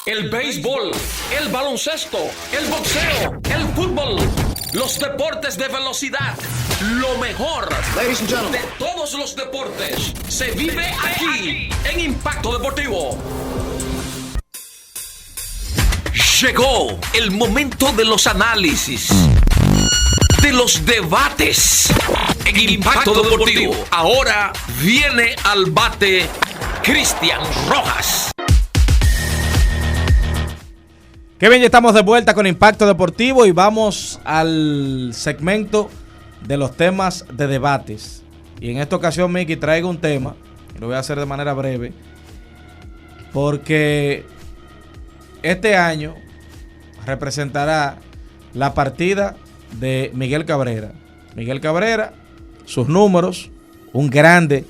El béisbol, el baloncesto, el boxeo, el fútbol, los deportes de velocidad. Lo mejor de todos los deportes se vive aquí en Impacto Deportivo. Llegó el momento de los análisis, de los debates en Impacto Deportivo. Ahora viene al bate Cristian Rojas. Qué bien, ya estamos de vuelta con Impacto Deportivo y vamos al segmento de los temas de debates. Y en esta ocasión, Mickey, traigo un tema, y lo voy a hacer de manera breve, porque este año representará la partida de Miguel Cabrera. Miguel Cabrera, sus números, un grande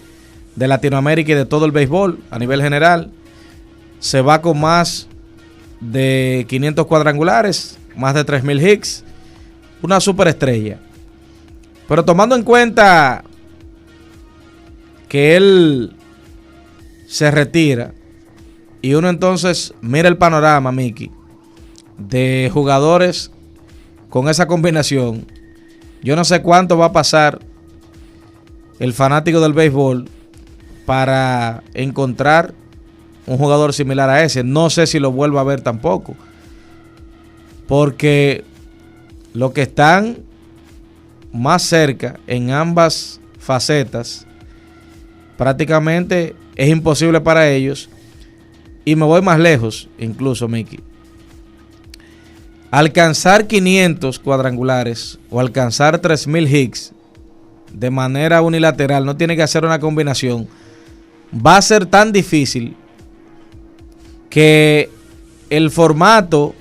de Latinoamérica y de todo el béisbol a nivel general, se va con más de 500 cuadrangulares, más de 3,000 hits, una superestrella. Pero tomando en cuenta que él se retira y uno entonces mira el panorama, Mickey, de jugadores con esa combinación, yo no sé cuánto va a pasar el fanático del béisbol para encontrar un jugador similar a ese. No sé si lo vuelva a ver tampoco, porque los que están más cerca en ambas facetas prácticamente es imposible para ellos. Y me voy más lejos incluso, Mickey. Alcanzar 500 cuadrangulares o alcanzar 3,000 hits de manera unilateral, no tiene que hacer una combinación, va a ser tan difícil que el formato,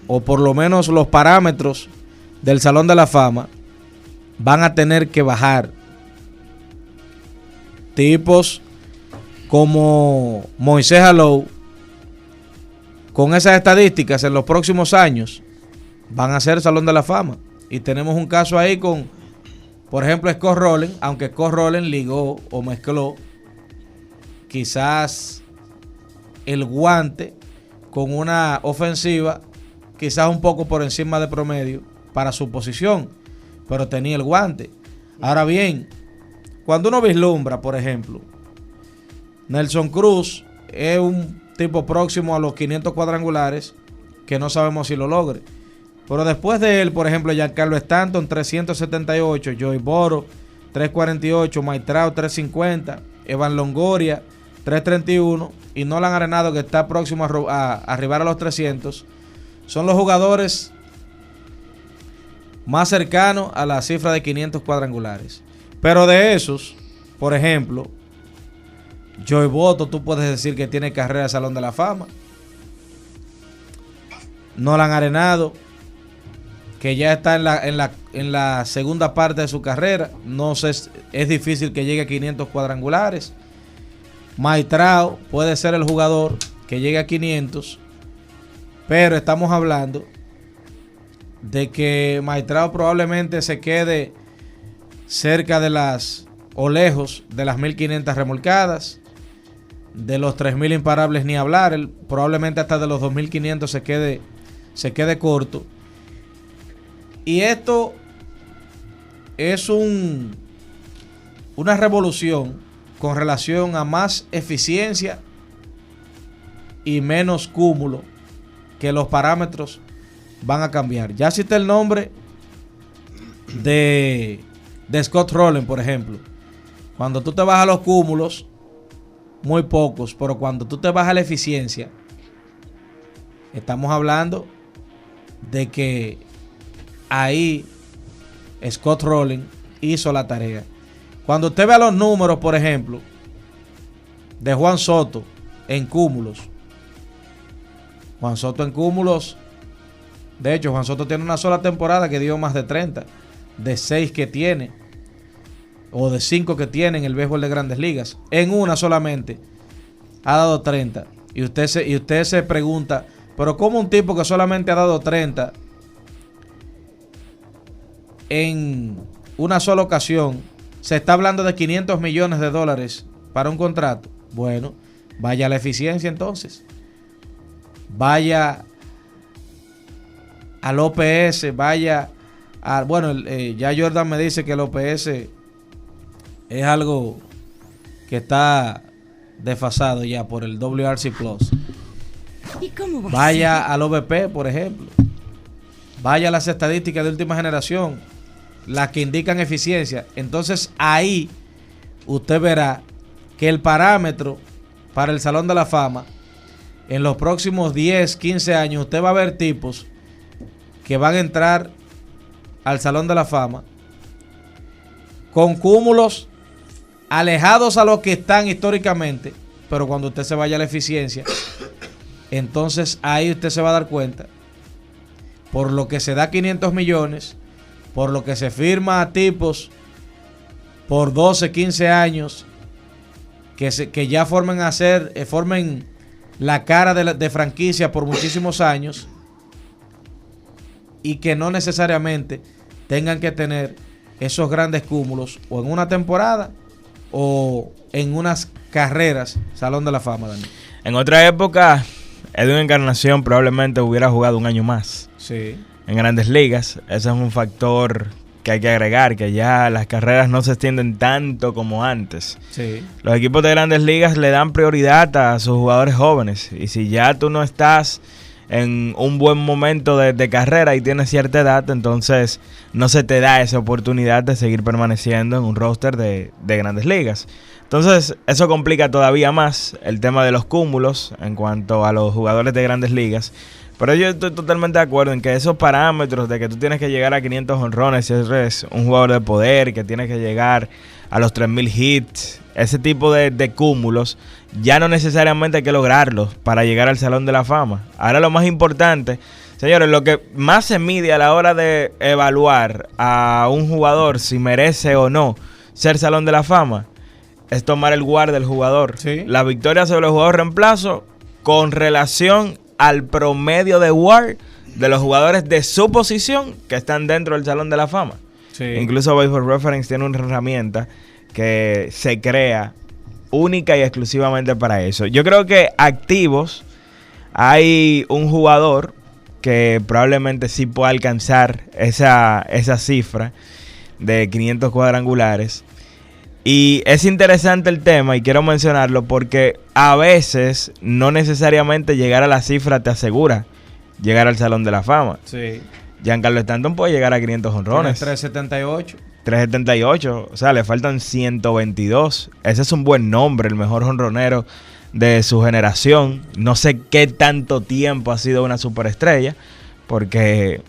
o por lo menos los parámetros del Salón de la Fama, van a tener que bajar. Tipos como Moisés Alou, con esas estadísticas en los próximos años, van a ser Salón de la Fama. Y tenemos un caso ahí con, por ejemplo, Scott Rowland, aunque Scott Rowland ligó o mezcló quizás el guante con una ofensiva quizás un poco por encima de promedio para su posición, pero tenía el guante. Ahora bien, cuando uno vislumbra, por ejemplo, Nelson Cruz es un tipo próximo a los 500 cuadrangulares que no sabemos si lo logre, pero después de él, por ejemplo, Giancarlo Stanton 378, Joey Boro 348, Mike Trout 350, Evan Longoria 331 y Nolan Arenado, que está próximo a arribar a los 300, son los jugadores más cercanos a la cifra de 500 cuadrangulares. Pero de esos, por ejemplo, Joey Votto, tú puedes decir que tiene carrera de Salón de la Fama. Nolan Arenado, que ya está en la segunda parte de su carrera, no sé, es difícil que llegue a 500 cuadrangulares. Mike Trout puede ser el jugador que llegue a 500, pero estamos hablando de que Mike Trout probablemente se quede cerca de las, o lejos de las 1,500 remolcadas, de los 3,000 imparables ni hablar. Él probablemente hasta de los 2,500 se quede corto. Y esto es una revolución con relación a más eficiencia y menos cúmulo, que los parámetros van a cambiar. Ya cité el nombre de Scott Rowland, por ejemplo. Cuando tú te vas a los cúmulos, muy pocos, pero cuando tú te vas a la eficiencia, estamos hablando de que ahí Scott Rowland hizo la tarea. Cuando usted vea los números, por ejemplo, de Juan Soto en cúmulos. Juan Soto en cúmulos. De hecho, Juan Soto tiene una sola temporada que dio más de 30. De 6 que tiene. O de 5 que tiene en el béisbol de Grandes Ligas. En una solamente ha dado 30. Y usted se pregunta, pero ¿cómo un tipo que solamente ha dado 30 en una sola ocasión se está hablando de $500 millones para un contrato? Bueno, vaya a la eficiencia entonces. vaya al OPS, vaya a... Bueno, ya Jordan me dice que el OPS es algo que está desfasado ya por el WRC Plus. ¿Y cómo vaya al OVP, por ejemplo. Vaya a las estadísticas de última generación, las que indican eficiencia. Entonces ahí usted verá que el parámetro para el Salón de la Fama, en los próximos 10, 15 años, usted va a ver tipos que van a entrar al Salón de la Fama con cúmulos alejados a los que están históricamente, pero cuando usted se vaya a la eficiencia, entonces ahí usted se va a dar cuenta, por lo que se da 500 millones, por lo que se firma a tipos por 12, 15 años, que ya formen la cara de franquicia por muchísimos años, y que no necesariamente tengan que tener esos grandes cúmulos o en una temporada o en unas carreras Salón de la Fama, Daniel. En otra época, Edwin Encarnación probablemente hubiera jugado un año más. Sí. En Grandes Ligas. Ese es un factor que hay que agregar, que ya las carreras no se extienden tanto como antes. Sí. Los equipos de Grandes Ligas le dan prioridad a sus jugadores jóvenes, y si ya tú no estás en un buen momento de carrera y tienes cierta edad, entonces no se te da esa oportunidad de seguir permaneciendo en un roster de Grandes Ligas. Entonces eso complica todavía más el tema de los cúmulos en cuanto a los jugadores de Grandes Ligas. Pero yo estoy totalmente de acuerdo en que esos parámetros de que tú tienes que llegar a 500 jonrones si eres un jugador de poder, que tienes que llegar a los 3000 hits, ese tipo de cúmulos, ya no necesariamente hay que lograrlos para llegar al Salón de la Fama. Ahora lo más importante, señores, lo que más se mide a la hora de evaluar a un jugador si merece o no ser Salón de la Fama, es tomar el WAR del jugador. Sí. La victoria sobre el jugador reemplazo con relación al promedio de WAR de los jugadores de su posición que están dentro del Salón de la Fama. Sí. Incluso Baseball Reference tiene una herramienta que se crea única y exclusivamente para eso. Yo creo que activos hay un jugador que probablemente sí pueda alcanzar esa cifra de 500 cuadrangulares. Y es interesante el tema y quiero mencionarlo porque a veces no necesariamente llegar a la cifra te asegura llegar al Salón de la Fama. Sí. Giancarlo Stanton puede llegar a 500 jonrones. 378. 378, o sea, le faltan 122. Ese es un buen nombre, el mejor jonronero de su generación. No sé qué tanto tiempo ha sido una superestrella, porque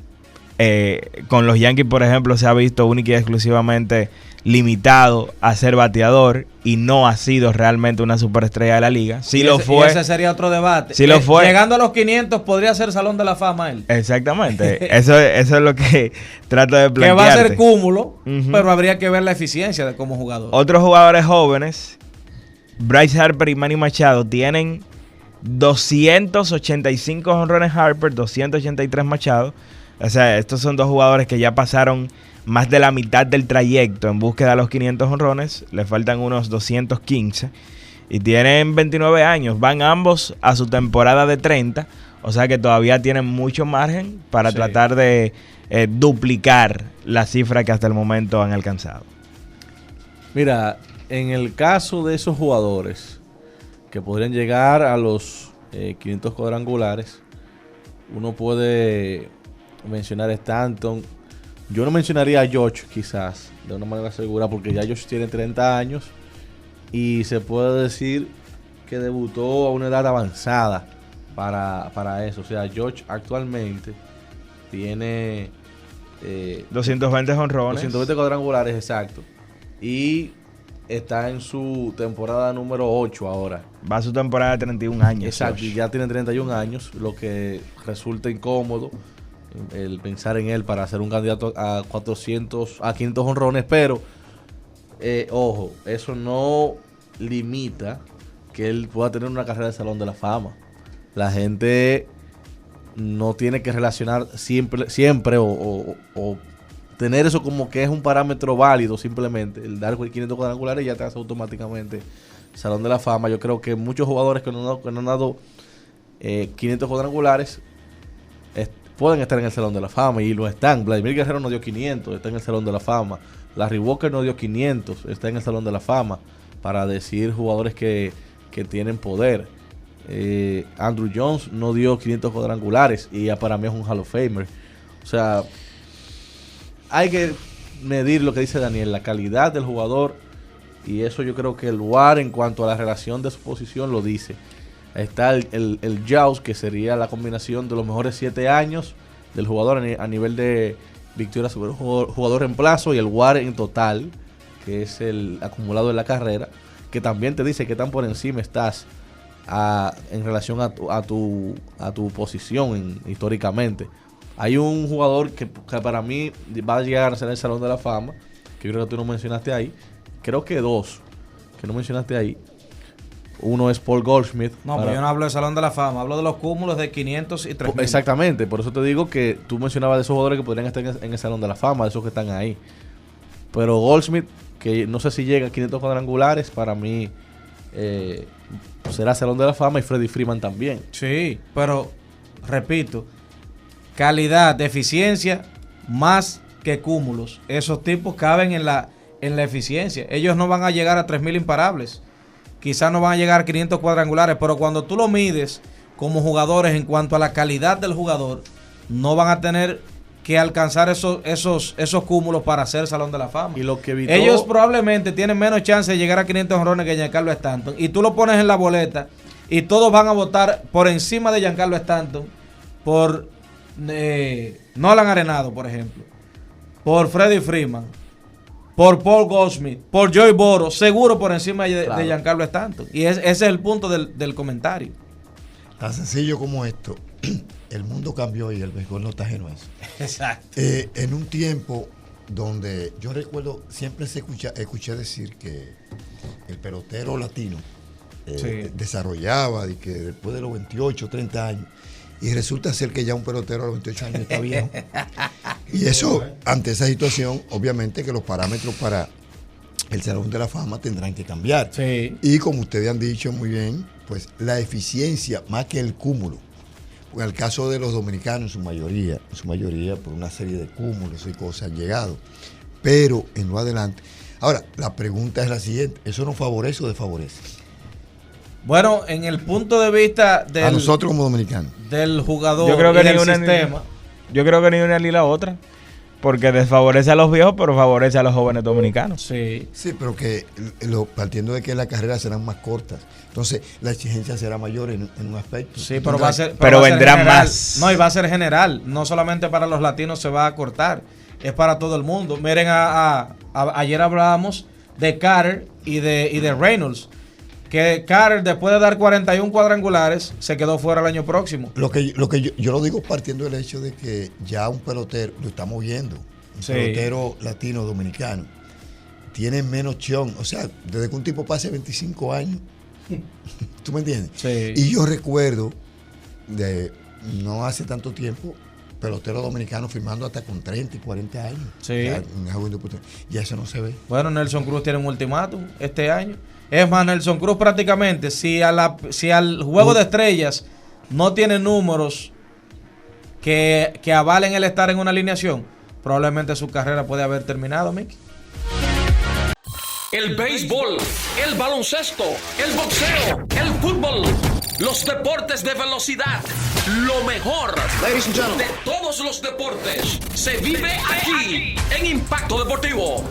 con los Yankees, por ejemplo, se ha visto única y exclusivamente limitado a ser bateador y no ha sido realmente una superestrella de la liga. Sí lo fue. Ese sería otro debate. Sí lo fue. Llegando a los 500 podría ser Salón de la Fama él. Exactamente. Eso es lo que trato de plantearte. Que va a ser cúmulo, pero habría que ver la eficiencia de como jugador. Otros jugadores jóvenes, Bryce Harper y Manny Machado, tienen 285 jonrones Harper, 283 Machado. O sea, estos son dos jugadores que ya pasaron más de la mitad del trayecto en búsqueda de los 500 jonrones. Le faltan unos 215. Y tienen 29 años. Van ambos a su temporada de 30. O sea que todavía tienen mucho margen para tratar de duplicar la cifra que hasta el momento han alcanzado. Mira, en el caso de esos jugadores que podrían llegar a los 500 cuadrangulares, uno puede mencionar a Stanton. Yo no mencionaría a Josh quizás de una manera segura, porque ya Josh tiene 30 años y se puede decir que debutó a una edad avanzada para eso. O sea, Josh actualmente tiene 220 jonrones, 220 cuadrangulares, exacto, y está en su temporada número 8 ahora. Va a su temporada de 31 años. Exacto, Josh. y ya tiene 31 años, lo que resulta incómodo el pensar en él para ser un candidato a 500 jonrones, pero ojo, eso no limita que él pueda tener una carrera de Salón de la Fama. La gente no tiene que relacionar siempre o tener eso como que es un parámetro válido. Simplemente el dar 500 cuadrangulares ya te hace automáticamente Salón de la Fama. Yo creo que muchos jugadores que no han dado 500 cuadrangulares, pueden estar en el Salón de la Fama y lo están. Vladimir Guerrero no dio 500, está en el Salón de la Fama. Larry Walker no dio 500, está en el Salón de la Fama, para decir jugadores que tienen poder. Andrew Jones no dio 500 cuadrangulares y ya para mí es un Hall of Famer. O sea, hay que medir lo que dice Daniel, la calidad del jugador, y eso yo creo que el WAR en cuanto a la relación de su posición lo dice. Está el JAWS, que sería la combinación de los mejores 7 años del jugador a nivel de victoria sobre un jugador reemplazo, y el WAR en total, que es el acumulado de la carrera, que también te dice que tan por encima estás en relación a tu posición históricamente. Hay un jugador que para mí va a llegar a ser el Salón de la Fama, que creo que tú no mencionaste ahí. Creo que 2 que no mencionaste ahí. Uno es Paul Goldschmidt. No, pero yo no hablo del Salón de la Fama, hablo de los cúmulos de 500 y 3000. Exactamente, por eso te digo que tú mencionabas de esos jugadores que podrían estar en el Salón de la Fama, de esos que están ahí. Pero Goldschmidt, que no sé si llega a 500 cuadrangulares, para mí será Salón de la Fama, y Freddie Freeman también. Sí, pero repito, calidad, eficiencia, más que cúmulos. Esos tipos caben en la eficiencia. Ellos no van a llegar a 3000 imparables. Quizás no van a llegar a 500 cuadrangulares, pero cuando tú lo mides como jugadores en cuanto a la calidad del jugador, no van a tener que alcanzar esos cúmulos para hacer Salón de la Fama. Y lo que evitó... Ellos probablemente tienen menos chance de llegar a 500 jonrones que Giancarlo Stanton. Y tú lo pones en la boleta y todos van a votar por encima de Giancarlo Stanton por Nolan Arenado, por ejemplo, por Freddie Freeman, por Paul Goldschmidt, por Joey Boro, seguro por encima de Giancarlo Stanton. Y ese es el punto del comentario. Tan sencillo como esto. El mundo cambió y el béisbol no está ajeno a eso. Exacto. En un tiempo donde yo recuerdo, siempre escuché decir que el pelotero latino desarrollaba y que después de los 28, 30 años, y resulta ser que ya un pelotero a los 28 años está viejo. Y eso, ante esa situación, obviamente que los parámetros para el Salón de la Fama tendrán que cambiar. Sí. Y como ustedes han dicho muy bien, pues la eficiencia más que el cúmulo. En el caso de los dominicanos, en su mayoría por una serie de cúmulos y cosas han llegado. Pero en lo adelante. Ahora, la pregunta es la siguiente: ¿eso nos favorece o desfavorece? Bueno, en el punto de vista a nosotros como dominicanos, del jugador, yo creo que y del sistema. Yo creo que ni una ni la otra. Porque desfavorece a los viejos, pero favorece a los jóvenes dominicanos. Sí. Sí, pero que partiendo de que las carreras serán más cortas, entonces la exigencia será mayor en un aspecto. Sí, pero va a ser. Pero va a ser vendrán general. más. No, y va a ser general. No solamente para los latinos se va a cortar, es para todo el mundo. Miren, ayer hablábamos de Carter y de Reynolds. Que Carter, después de dar 41 cuadrangulares, se quedó fuera el año próximo. Lo que yo lo digo partiendo del hecho de que ya un pelotero, lo estamos viendo, un pelotero latino dominicano, tiene menos opción. O sea, desde que un tipo pase 25 años, ¿tú me entiendes? Sí. Y yo recuerdo, no hace tanto tiempo, pelotero dominicano firmando hasta con 30 y 40 años. Sí. Ya eso no se ve. Bueno, Nelson Cruz tiene un ultimátum este año. Es más, Nelson Cruz prácticamente, si al juego de estrellas no tiene números que avalen el estar en una alineación, probablemente su carrera puede haber terminado, Mickey. El béisbol, el baloncesto, el boxeo, el fútbol, los deportes de velocidad, lo mejor de todos los deportes se vive aquí en Impacto Deportivo.